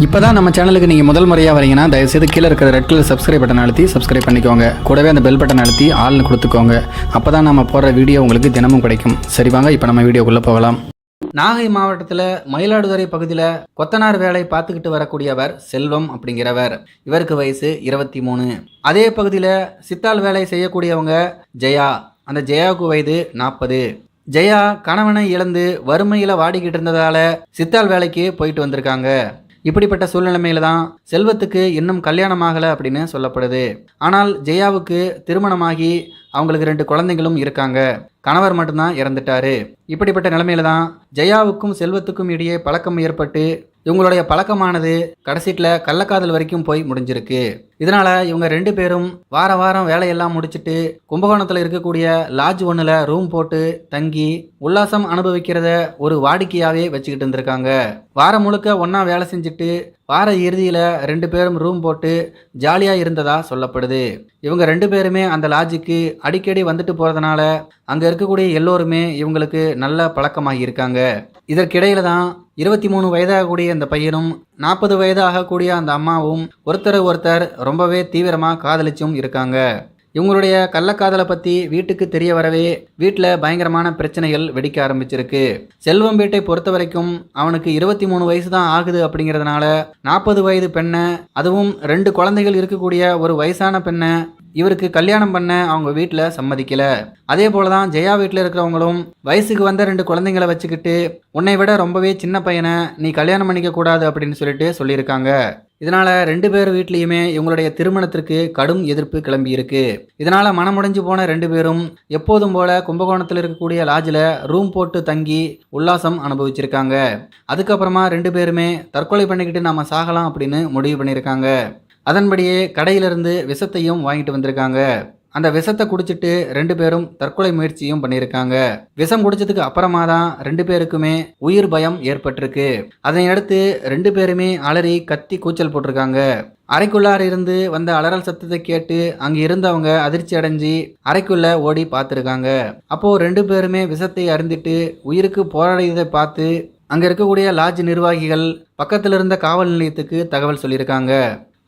இப்போதான் நம்ம சேனலுக்கு நீங்கள் முதல் முறையாக வரீங்கன்னா தயவுசெய்து கீழே இருக்கிற ரெட் கலர் சப்ஸ்கிரைப் பட்டன் அழுத்தி சப்ஸ்கிரைப் பண்ணிக்கோங்க. கூடவே அந்த பெல் பட்டன் அழுத்தி ஆள்னு கொடுத்துக்கோங்க. அப்போ தான் நம்ம போடுற வீடியோ உங்களுக்கு தினமும் கிடைக்கும். சரி வாங்க இப்போ நம்ம வீடியோக்குள்ளே போகலாம். நாகை மாவட்டத்தில் மயிலாடுதுறை பகுதியில் கொத்தனார் வேலை பார்த்துக்கிட்டு வரக்கூடியவர் செல்வம் அப்படிங்கிறவர். இவருக்கு வயசு 23. அதே பகுதியில் சித்தாள் வேலை செய்யக்கூடியவங்க ஜெயா. அந்த ஜெயாவுக்கு வயது 40. ஜெயா கணவனை இழந்து வறுமையில் வாடிக்கிட்டு இருந்ததால சித்தாள் வேலைக்கு போயிட்டு வந்திருக்காங்க. இப்படிப்பட்ட சூழ்நிலைமையில தான் செல்வத்துக்கு இன்னும் கல்யாணம் ஆகலை அப்படின்னு சொல்லப்படுது. ஆனால் ஜெயாவுக்கு திருமணமாகி அவங்களுக்கு 2 குழந்தைகளும் இருக்காங்க. கணவர் மட்டும்தான் இறந்துட்டாரு. இப்படிப்பட்ட நிலைமையில தான் ஜெயாவுக்கும் செல்வத்துக்கும் இடையே பழக்கம் ஏற்பட்டு இவங்களுடைய பழக்கமானது கடைசியில் கள்ளக்காதல் வரைக்கும் போய் முடிஞ்சிருக்கு. இதனால இவங்க 2 பேரும் வாரம் வேலையெல்லாம் முடிச்சுட்டு கும்பகோணத்தில் இருக்கக்கூடிய லாட்ஜ் ஒன்றில் ரூம் போட்டு தங்கி உல்லாசம் அனுபவிக்கிறத ஒரு வாடிக்கையாகவே வச்சுக்கிட்டு இருந்திருக்காங்க. வாரம் முழுக்க ஒன்றா வேலை செஞ்சுட்டு வார இறுதியில் 2 பேரும் ரூம் போட்டு ஜாலியாக இருந்ததா சொல்லப்படுது. இவங்க 2 பேருமே அந்த லாட்ஜுக்கு அடிக்கடி வந்துட்டு போகிறதுனால அங்கே இருக்கக்கூடிய எல்லோருமே இவங்களுக்கு நல்ல பழக்கமாகி இருக்காங்க. இதற்கிடையில தான் 23 வயதாகக்கூடிய இந்த பையனும் 40 வயது ஆகக்கூடிய அந்த அம்மாவும் ஒருத்தர் ரொம்பவே தீவிரமாக காதலிச்சும் இருக்காங்க. இவங்களுடைய கள்ளக்காதலை பற்றி வீட்டுக்கு தெரிய வரவே வீட்டில் பயங்கரமான பிரச்சனைகள் வெடிக்க ஆரம்பிச்சிருக்கு. செல்வம் வீட்டை பொறுத்த வரைக்கும் அவனுக்கு 23 வயசு தான் ஆகுது அப்படிங்கிறதுனால 40 வயது பெண்ணை, அதுவும் 2 குழந்தைகள் இருக்கக்கூடிய ஒரு வயசான பெண்ணை இவருக்கு கல்யாணம் பண்ண அவங்க வீட்டில் சம்மதிக்கல. அதே போல தான் ஜெயா வீட்டில் இருக்கிறவங்களும் வயசுக்கு வந்த 2 குழந்தைங்களை வச்சுக்கிட்டு உன்னை விட ரொம்பவே சின்ன பையனை நீ கல்யாணம் பண்ணிக்க கூடாது அப்படின்னு சொல்லியிருக்காங்க. இதனால 2 பேர் வீட்லேயுமே இவங்களுடைய திருமணத்திற்கு கடும் எதிர்ப்பு கிளம்பி இருக்கு. இதனால மனமுடைஞ்சு போன 2 பேரும் எப்போதும் போல கும்பகோணத்தில் இருக்கக்கூடிய லாட்ஜில் ரூம் போட்டு தங்கி உல்லாசம் அனுபவிச்சிருக்காங்க. அதுக்கப்புறமா 2 பேருமே தற்கொலை பண்ணிக்கிட்டு நாம சாகலாம் அப்படின்னு முடிவு பண்ணியிருக்காங்க. அதன்படியே கடையிலிருந்து விஷத்தையும் வாங்கிட்டு வந்திருக்காங்க. அந்த விஷத்தை குடிச்சிட்டு 2 பேரும் தற்கொலை முயற்சியும் பண்ணியிருக்காங்க. விஷம் குடிச்சதுக்கு அப்புறமா தான் 2 பேருக்குமே உயிர் பயம் ஏற்பட்டிருக்கு. அதனையடுத்து 2 பேருமே அலறி கத்தி கூச்சல் போட்டிருக்காங்க. அறைக்குள்ளார இருந்து வந்த அலறல் சத்தத்தை கேட்டு அங்கே இருந்தவங்க அதிர்ச்சி அடைஞ்சி அறைக்குள்ள ஓடி பார்த்துருக்காங்க. அப்போ 2 பேருமே விஷத்தை அருந்திட்டு உயிருக்கு போராடியதை பார்த்து அங்கே இருக்கக்கூடிய லாட்ஜ் நிர்வாகிகள் பக்கத்தில் இருந்த காவல் நிலையத்துக்கு தகவல் சொல்லியிருக்காங்க.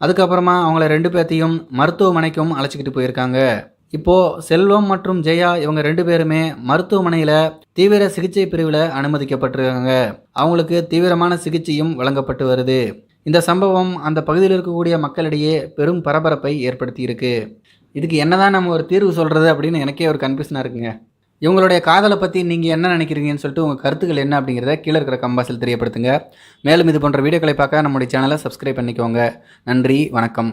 அதுக்கப்புறமா அவங்கள 2 பேர்த்தையும் மருத்துவமனைக்கும் அழைச்சிக்கிட்டு போயிருக்காங்க. இப்போது செல்வம் மற்றும் ஜெயா இவங்க 2 பேருமே மருத்துவமனையில் தீவிர சிகிச்சை பிரிவில் அனுமதிக்கப்பட்டிருக்காங்க. அவங்களுக்கு தீவிரமான சிகிச்சையும் வழங்கப்பட்டு வருது. இந்த சம்பவம் அந்த பகுதியில் இருக்கக்கூடிய மக்களிடையே பெரும் பரபரப்பை ஏற்படுத்தி இருக்கு. இதுக்கு என்னதான் நம்ம ஒரு தீர்வு சொல்கிறது அப்படின்னு எனக்கே ஒரு கன்ஃபியூஷனாக இருக்குங்க. இவங்களுடைய காதலை பற்றி நீங்கள் என்ன நினைக்கிறீங்கன்னு சொல்லிட்டு உங்கள் கருத்துக்கள் என்ன அப்படிங்கிறத கீழே இருக்கிற கம்பாஸில் தெரியப்படுத்துங்க. மேலும் இது போன்ற வீடியோக்களை பார்க்க நம்முடைய சேனலை சப்ஸ்கிரைப் பண்ணிக்கோங்க. நன்றி, வணக்கம்.